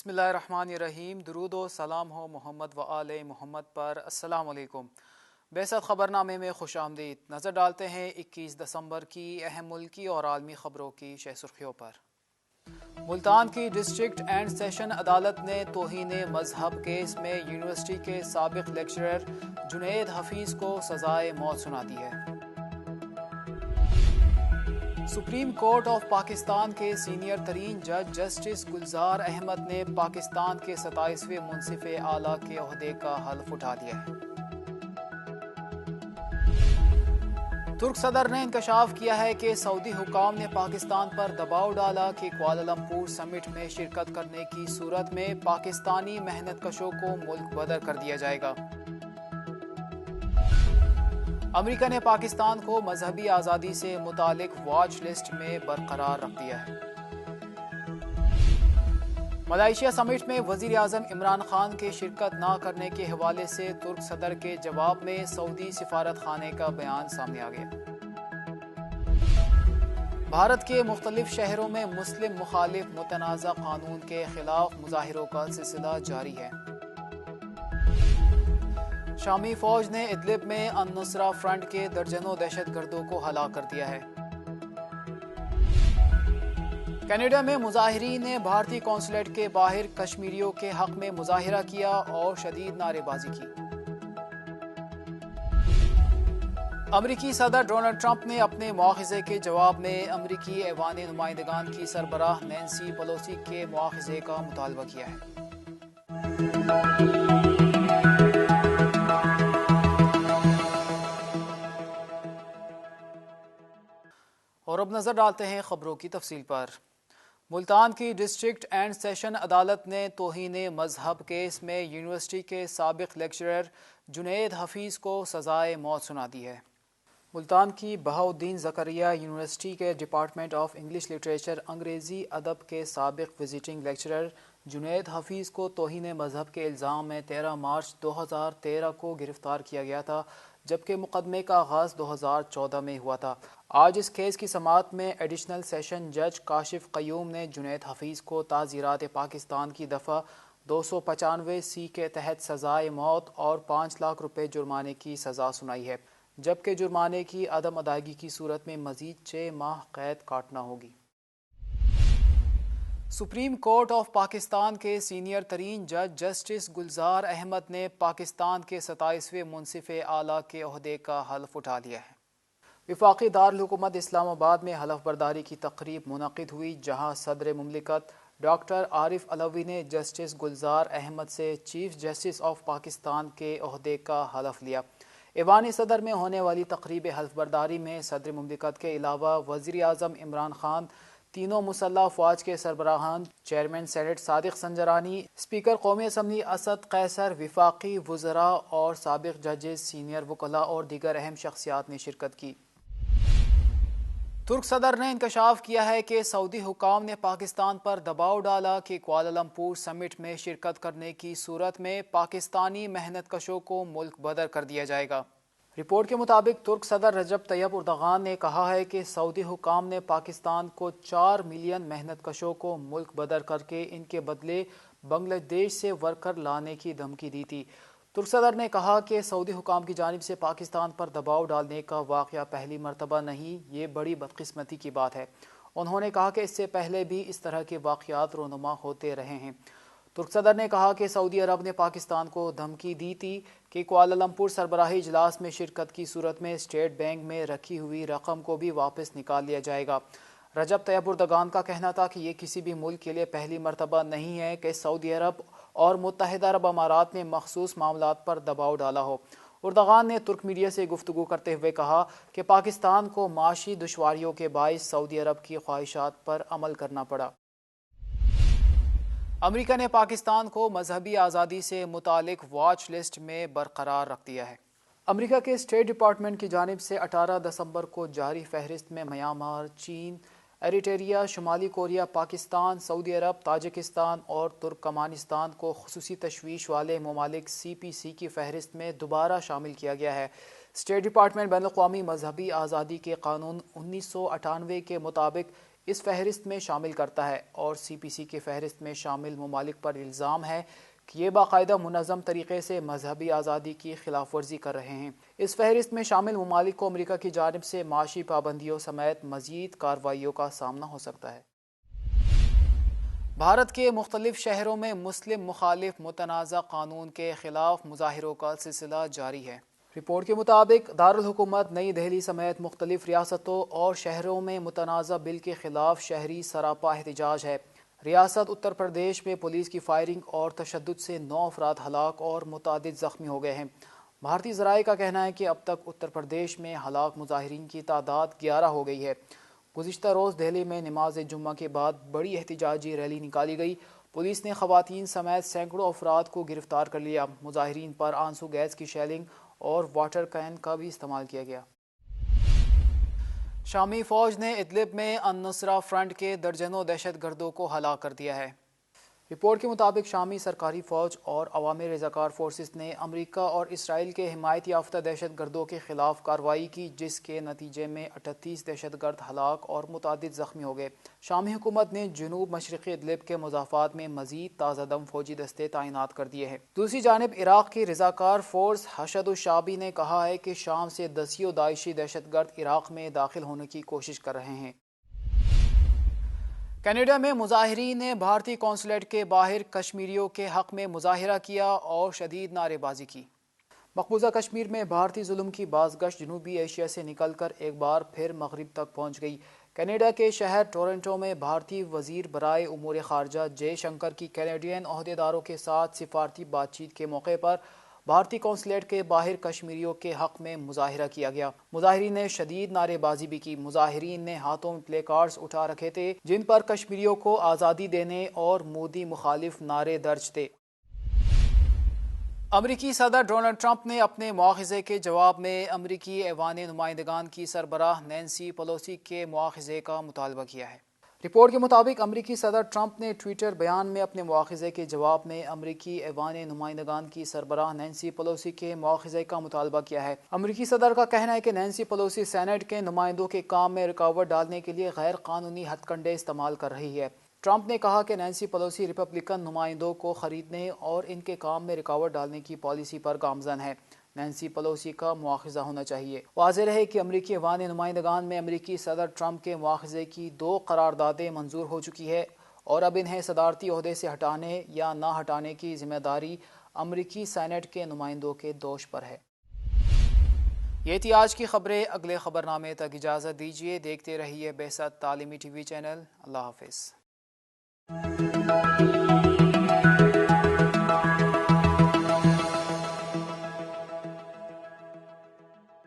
بسم اللہ الرحمن الرحیم۔ درود و سلام ہو محمد و آل محمد پر۔ السلام علیکم۔ بیست خبر نامے میں خوش آمدید۔ نظر ڈالتے ہیں 21 دسمبر کی اہم ملکی اور عالمی خبروں کی شہ سرخیوں پر۔ ملتان کی ڈسٹرکٹ اینڈ سیشن عدالت نے توہین مذہب کیس میں یونیورسٹی کے سابق لیکچرر جنید حفیظ کو سزائے موت سنا دی ہے۔ سپریم کورٹ آف پاکستان کے سینئر ترین جج جسٹس گلزار احمد نے پاکستان کے 27ویں منصف اعلیٰ کے عہدے کا حلف اٹھا لیا ہے۔ ترک صدر نے انکشاف کیا ہے کہ سعودی حکام نے پاکستان پر دباؤ ڈالا کہ کوالالمپور سمٹ میں شرکت کرنے کی صورت میں پاکستانی محنت کشوں کو ملک بدر کر دیا جائے گا۔ امریکہ نے پاکستان کو مذہبی آزادی سے متعلق واچ لسٹ میں برقرار رکھ دیا ہے۔ ملائیشیا سمٹ میں وزیر اعظم عمران خان کے شرکت نہ کرنے کے حوالے سے ترک صدر کے جواب میں سعودی سفارت خانے کا بیان سامنے آ گیا۔ بھارت کے مختلف شہروں میں مسلم مخالف متنازع قانون کے خلاف مظاہروں کا سلسلہ جاری ہے۔ شامی فوج نے ادلب میں النصرہ فرنٹ کے درجنوں دہشت گردوں کو ہلاک کر دیا ہے۔ کینیڈا میں مظاہرین نے بھارتی قونصلیٹ کے باہر کشمیریوں کے حق میں مظاہرہ کیا اور شدید نعرے بازی کی۔ امریکی صدر ڈونلڈ ٹرمپ نے اپنے مواخذے کے جواب میں امریکی ایوان نمائندگان کی سربراہ نینسی پیلوسی کے مواخذے کا مطالبہ کیا ہے۔ اور اب نظر ڈالتے ہیں خبروں کی تفصیل پر۔ ملتان کی ڈسٹرکٹ اینڈ سیشن عدالت نے توہین مذہب کیس میں یونیورسٹی کے سابق لیکچرر جنید حفیظ کو سزائے موت سنا دی ہے۔ ملتان کی بہاؤالدین زکریا یونیورسٹی کے ڈپارٹمنٹ آف انگلش لٹریچر انگریزی ادب کے سابق وزٹنگ لیکچرر جنید حفیظ کو توہین مذہب کے الزام میں 13 مارچ 2013 کو گرفتار کیا گیا تھا، جبکہ مقدمے کا آغاز 2014 میں ہوا تھا۔ آج اس کیس کی سماعت میں ایڈیشنل سیشن جج کاشف قیوم نے جنید حفیظ کو تعزیرات پاکستان کی دفعہ 295 کے تحت سزائے موت اور 5 لاکھ روپے جرمانے کی سزا سنائی ہے، جبکہ جرمانے کی عدم ادائیگی کی صورت میں مزید 6 ماہ قید کاٹنا ہوگی۔ سپریم کورٹ آف پاکستان کے سینئر ترین جج جسٹس گلزار احمد نے پاکستان کے 27ویں منصف اعلیٰ کے عہدے کا حلف اٹھا لیا ہے۔ وفاقی دارالحکومت اسلام آباد میں حلف برداری کی تقریب منعقد ہوئی، جہاں صدر مملکت ڈاکٹر عارف علوی نے جسٹس گلزار احمد سے چیف جسٹس آف پاکستان کے عہدے کا حلف لیا۔ ایوان صدر میں ہونے والی تقریب حلف برداری میں صدر مملکت کے علاوہ وزیر اعظم عمران خان، تینوں مسلح افواج کے سربراہان، chairman senate Sadiq Sanjrani, speaker قومی اسمبلی اسد قیصر، وفاقی وزراء اور سابق ججز، سینئر وکلاء اور دیگر اہم شخصیات نے شرکت کی۔ ترک صدر نے انکشاف کیا ہے کہ سعودی حکام نے پاکستان پر دباؤ ڈالا کہ کوالالمپور سمٹ میں شرکت کرنے کی صورت میں پاکستانی محنت کشوں کو ملک بدر کر دیا جائے گا۔ رپورٹ کے مطابق ترک صدر رجب طیب اردغان نے کہا ہے کہ سعودی حکام نے پاکستان کو 4 ملین محنت کشوں کو ملک بدر کر کے ان کے بدلے بنگلہ دیش سے ورکر لانے کی دھمکی دی تھی۔ ترک صدر نے کہا کہ سعودی حکام کی جانب سے پاکستان پر دباؤ ڈالنے کا واقعہ پہلی مرتبہ نہیں، یہ بڑی بدقسمتی کی بات ہے۔ انہوں نے کہا کہ اس سے پہلے بھی اس طرح کے واقعات رونما ہوتے رہے ہیں۔ ترک صدر نے کہا کہ سعودی عرب نے پاکستان کو دھمکی دی تھی کہ کوالالمپور سربراہی اجلاس میں شرکت کی صورت میں اسٹیٹ بینک میں رکھی ہوئی رقم کو بھی واپس نکال لیا جائے گا۔ رجب طیب اردغان کا کہنا تھا کہ یہ کسی بھی ملک کے لیے پہلی مرتبہ نہیں ہے کہ سعودی عرب اور متحدہ عرب امارات نے مخصوص معاملات پر دباؤ ڈالا ہو۔ اردغان نے ترک میڈیا سے گفتگو کرتے ہوئے کہا کہ پاکستان کو معاشی دشواریوں کے باعث سعودی عرب کی خواہشات پر عمل کرنا پڑا۔ امریکہ نے پاکستان کو مذہبی آزادی سے متعلق واچ لسٹ میں برقرار رکھ دیا ہے۔ امریکہ کے اسٹیٹ ڈپارٹمنٹ کی جانب سے 18 دسمبر کو جاری فہرست میں میانمار، چین، ایریٹریا، شمالی کوریا، پاکستان، سعودی عرب، تاجکستان اور ترکمانستان کو خصوصی تشویش والے ممالک CPC کی فہرست میں دوبارہ شامل کیا گیا ہے۔ اسٹیٹ ڈپارٹمنٹ بین الاقوامی مذہبی آزادی کے قانون 1998 کے مطابق اس فہرست میں شامل کرتا ہے اور سی پی سی کی فہرست میں شامل ممالک پر الزام ہے کہ یہ باقاعدہ منظم طریقے سے مذہبی آزادی کی خلاف ورزی کر رہے ہیں۔ اس فہرست میں شامل ممالک کو امریکہ کی جانب سے معاشی پابندیوں سمیت مزید کارروائیوں کا سامنا ہو سکتا ہے۔ بھارت کے مختلف شہروں میں مسلم مخالف متنازع قانون کے خلاف مظاہروں کا سلسلہ جاری ہے۔ رپورٹ کے مطابق دارالحکومت نئی دہلی سمیت مختلف ریاستوں اور شہروں میں متنازع بل کے خلاف شہری سراپا احتجاج ہے۔ ریاست اتر پردیش میں پولیس کی فائرنگ اور تشدد سے 9 افراد ہلاک اور متعدد زخمی ہو گئے ہیں۔ بھارتی ذرائع کا کہنا ہے کہ اب تک اتر پردیش میں ہلاک مظاہرین کی تعداد 11 ہو گئی ہے۔ گزشتہ روز دہلی میں نماز جمعہ کے بعد بڑی احتجاجی ریلی نکالی گئی۔ پولیس نے خواتین سمیت سینکڑوں افراد کو گرفتار کر لیا۔ مظاہرین پر آنسو گیس کی شیلنگ اور واٹر کین کا بھی استعمال کیا گیا۔ شامی فوج نے ادلب میں النصرہ فرنٹ کے درجنوں دہشت گردوں کو ہلاک کر دیا ہے۔ رپورٹ کے مطابق شامی سرکاری فوج اور عوامی رضاکار فورسز نے امریکہ اور اسرائیل کے حمایت یافتہ دہشت گردوں کے خلاف کارروائی کی، جس کے نتیجے میں 38 دہشت گرد ہلاک اور متعدد زخمی ہو گئے۔ شامی حکومت نے جنوب مشرقی ادلب کے مضافات میں مزید تازہ دم فوجی دستے تعینات کر دیے ہیں۔ دوسری جانب عراق کی رضاکار فورس حشد الشعبی نے کہا ہے کہ شام سے دسیوں داعشی دہشت گرد عراق میں داخل ہونے کی کوشش کر رہے ہیں۔ کینیڈا میں مظاہرین نے بھارتی قونصلیٹ کے باہر کشمیریوں کے حق میں مظاہرہ کیا اور شدید نعرے بازی کی۔ مقبوضہ کشمیر میں بھارتی ظلم کی بازگشت جنوبی ایشیا سے نکل کر ایک بار پھر مغرب تک پہنچ گئی۔ کینیڈا کے شہر ٹورنٹو میں بھارتی وزیر برائے امور خارجہ جے شنکر کی کینیڈین عہدیداروں کے ساتھ سفارتی بات چیت کے موقع پر بھارتی قونصلیٹ کے باہر کشمیریوں کے حق میں مظاہرہ کیا گیا۔ مظاہرین نے شدید نعرے بازی بھی کی۔ مظاہرین نے ہاتھوں میں پلے کارڈز اٹھا رکھے تھے جن پر کشمیریوں کو آزادی دینے اور مودی مخالف نعرے درج تھے۔ امریکی صدر ڈونلڈ ٹرمپ نے اپنے مواخذے کے جواب میں امریکی ایوان نمائندگان کی سربراہ نینسی پیلوسی کے مواخذے کا مطالبہ کیا ہے۔ رپورٹ کے مطابق امریکی صدر ٹرمپ نے ٹویٹر بیان میں اپنے مواخذے کے جواب میں امریکی ایوان نمائندگان کی سربراہ نینسی پیلوسی کے مواخذے کا مطالبہ کیا ہے۔ امریکی صدر کا کہنا ہے کہ نینسی پیلوسی سینیٹ کے نمائندوں کے کام میں رکاوٹ ڈالنے کے لیے غیر قانونی ہتھ کنڈے استعمال کر رہی ہے۔ ٹرمپ نے کہا کہ نینسی پیلوسی ریپبلکن نمائندوں کو خریدنے اور ان کے کام میں رکاوٹ ڈالنے کی پالیسی پر گامزن ہے۔ نینسی پیلوسی کا مواخذہ ہونا چاہیے۔ واضح رہے کہ امریکی ایوان نمائندگان میں امریکی صدر ٹرمپ کے مواخذے کی 2 قراردادیں منظور ہو چکی ہے اور اب انہیں صدارتی عہدے سے ہٹانے یا نہ ہٹانے کی ذمہ داری امریکی سینیٹ کے نمائندوں کے دوش پر ہے۔ یہ تھی آج کی خبریں۔ اگلے خبرنامے تک اجازت دیجیے۔ دیکھتے رہیے بہست تعلیمی ٹی وی چینل۔ اللہ حافظ۔